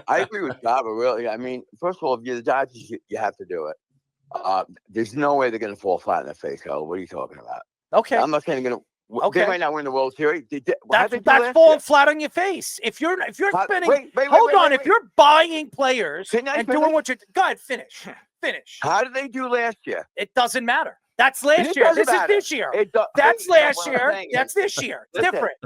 I agree with Java. Really, I mean, first of all, if you're the Dodgers, you have to do it. There's no way they're going to fall flat in the face, Hell. What are you talking about? Okay. I'm not saying they're going to. They Okay. might not win the World Series. That's falling flat on your face. If you're spending, hold on. If you're buying players and doing what you're, go ahead, finish. How did they do last year? It doesn't matter. That's last year. This is this year. That's last year. That's this year. It's different.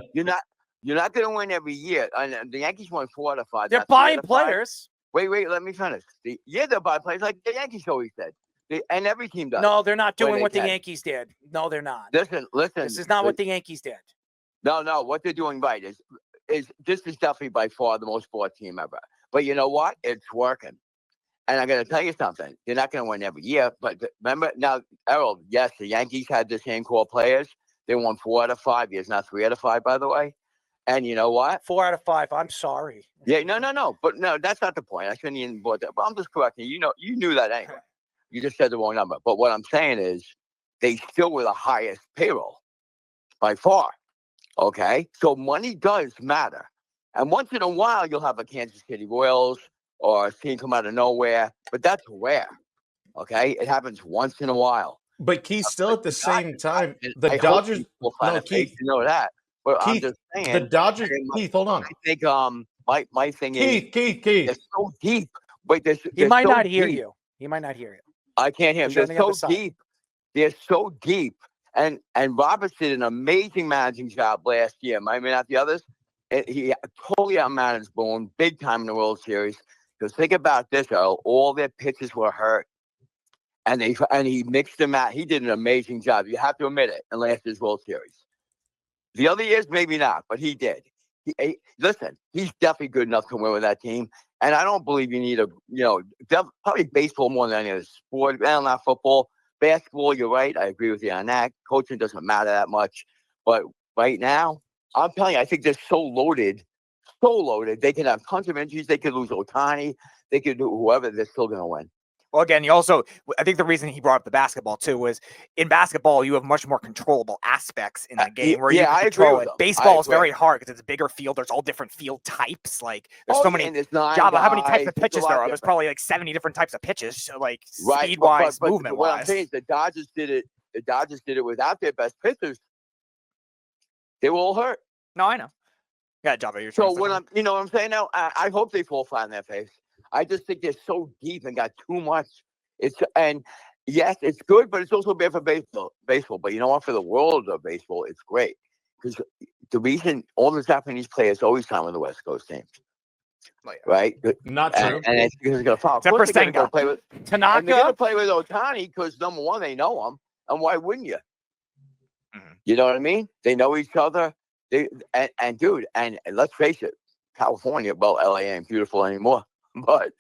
You're not going to win every year. And the Yankees won 4 out of 5. They're buying players. Wait, let me finish. They're buying players like the Yankees always said. And every team does. No, they're not doing what the Yankees did. No, they're not. Listen. This is not what the Yankees did. No. What they're doing right is this is definitely by far the most bought team ever. But you know what? It's working. And I'm going to tell you something. You're not going to win every year. But remember, now, Errol, yes, the Yankees had the same core players. They won 4 out of 5 years, not 3 out of 5, by the way. And you know what? 4 out of 5. I'm sorry. Yeah, no. But no, that's not the point. I shouldn't even bought that. But I'm just correcting you. You knew that anyway. You just said the wrong number. But what I'm saying is they still were the highest payroll by far. Okay? So money does matter. And once in a while, you'll have a Kansas City Royals or a team come out of nowhere. But that's rare. Okay? It happens once in a while. But Keith, still at the same time, the Dodgers. No, Keith, you know that. But Keith, I'm just saying. The Dodgers. Keith, hold on. I think my thing is. Keith. They're so deep. Wait, he might not hear you. He might not hear you. I can't hear him. They're so deep. They're so deep. And Roberts did an amazing managing job last year. Maybe not the others. He totally outmanaged Boone big time in the World Series. Because think about this, Earl. All their pitchers were hurt. And he mixed them out. He did an amazing job. You have to admit it in last year's World Series. The other years, maybe not, but he did. Listen, he's definitely good enough to win with that team. And I don't believe you need probably baseball more than any other sport. Well, not football. Basketball, you're right. I agree with you on that. Coaching doesn't matter that much. But right now, I'm telling you, I think they're so loaded. They can have tons of injuries. They could lose Ohtani. They could do whoever. They're still going to win. Well, again, I think the reason he brought up the basketball too was in basketball, you have much more controllable aspects in the game where you can control it. Baseball is very hard because it's a bigger field. There's all different field types. Like there's so many. Java, how many types of pitches there are? There's probably like 70 different types of pitches. So like speed wise, movement wise. What I'm saying is the Dodgers did it. The Dodgers did it without their best pitchers. They were all hurt. No, I know. Yeah, Java, you're so when you know what I'm saying now. I hope they fall flat in their face. I just think they're so deep and got too much. And yes, it's good, but it's also bad for baseball. But you know what? For the world of baseball, it's great because the reason all the Japanese players always sign with the West Coast teams, right? Not true. And it's because they're going to follow. Except for Senga. Tanaka. And they're going to play with Ohtani because number one, they know him, and why wouldn't you? Mm-hmm. You know what I mean? They know each other. Dude, and let's face it, California. Well, LA ain't beautiful anymore. But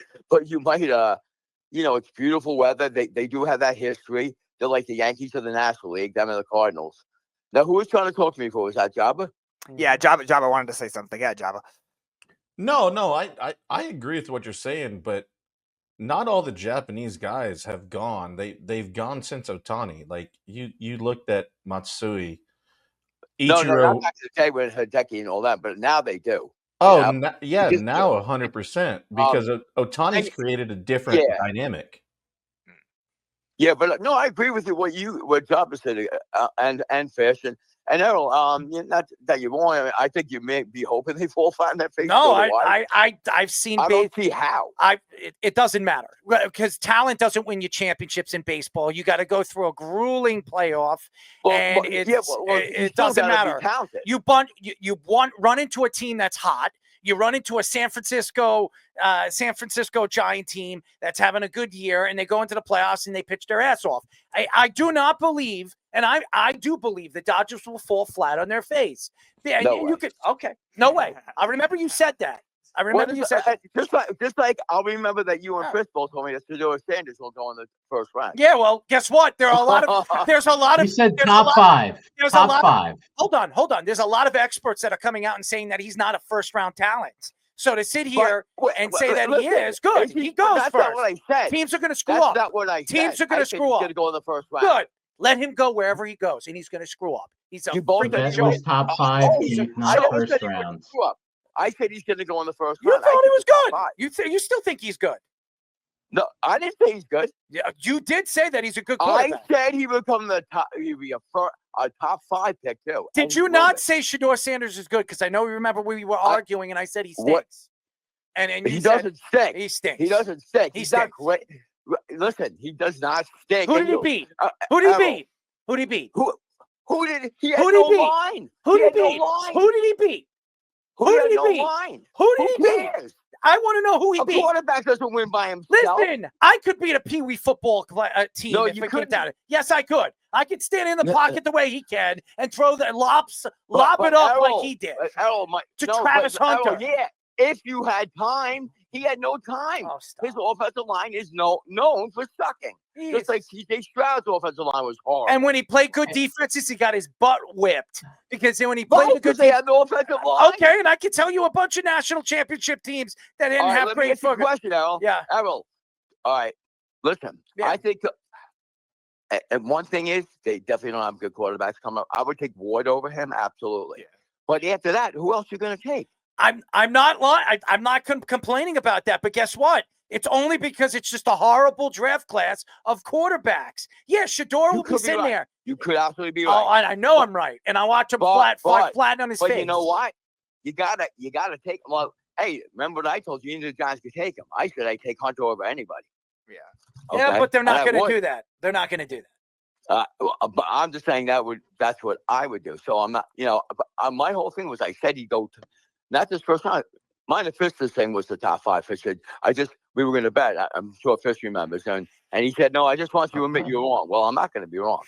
you might it's beautiful weather. They do have that history. They're like the Yankees of the National League, them and the Cardinals. Now, who was trying to talk to me for? Was that Jabba? Yeah, Jabba wanted to say something. Yeah, Jabba. No, I agree with what you're saying, but not all the Japanese guys have gone. They've gone since Ohtani. Like you looked at Matsui, Ichiro. No, not back to the day with Hideki and all that, but now they do. Oh, now 100% because Ohtani's created a different dynamic. Yeah, but no, I agree with you. What Jabba said, and fashion. And Errol, not that you want. I think you may be hoping they fall flat in that face. No, I've seen. I don't see how. It doesn't matter because talent doesn't win you championships in baseball. You got to go through a grueling playoff, it doesn't matter. You run into a team that's hot. You run into a San Francisco Giant team that's having a good year, and they go into the playoffs and they pitch their ass off. I do not believe, and I do believe the Dodgers will fall flat on their face. Yeah, no way. I remember you said that. Just like I'll remember that you and Chris both told me that Cedar Sanders will go in the first round. Yeah, well, guess what? There's a lot of. You said top five. Top five. Hold on. There's a lot of experts that are coming out and saying that he's not a first round talent. So to sit here and say that he is good, he goes that's first. Not what I said. Teams are going to screw up. That's not what I said. Teams are going to screw up. He's going to go in the first round. Good. Let him go wherever he goes, and he's going to screw up. He's a That was top five, not first round. I said he's going to go in the first You round. thought he was good. You still think he's good? No, I didn't say he's good. Yeah, you did say that he's a good quarterback. I said he would come the top. He'd be a top 5 pick too. Did you not say Shedeur Sanders is good? Because I know you remember we were arguing, and I said he stinks. What? And he doesn't stink. He stinks. He doesn't stink. He's not great. Listen, he does not stink. Who did he beat? Who did he beat? Who did he beat? Who did he had no line? Who did he beat? Who did he beat? Who did he beat? Who did he beat? I want to know who he beat. A quarterback doesn't win by himself. Listen, I could beat a Pee-wee football team. No, if you it couldn't. Down. Yes, I could. I could stand in the pocket the way he can and throw the lob it up like he did Travis Hunter. Errol, yeah, if you had time. He had no time. Oh, his offensive line is known for sucking. Just like TJ Stroud's offensive line was hard. And when he played good defenses, he got his butt whipped. Because then when he played the good they had no offensive line. Okay, and I can tell you a bunch of national championship teams that didn't have great question, Errol. Yeah. Errol. All right. Listen, I think and one thing is they definitely don't have good quarterbacks coming up. I would take Ward over him, absolutely. Yeah. But after that, who else are you going to take? I'm not lying. I'm not complaining about that. But guess what? It's only because it's just a horrible draft class of quarterbacks. Yeah, Shedeur will be sitting there. You could absolutely be right. Oh, I know I'm right, and I watch him flat on his face. But you know what? You gotta take him. Well, hey, remember what I told you? The guys could take him. I said I take Hunter over anybody. Yeah. Okay? Yeah, but they're not going to do that. They're not going to do that. But I'm just saying that's what I would do. So I'm not, my whole thing was I said he'd go to. Not this first time. Mine and Fister's thing was the top 5. Fish said, we were going to bet. I'm sure Fish remembers. And he said, no, I just want you to admit you're wrong. Well, I'm not going to be wrong.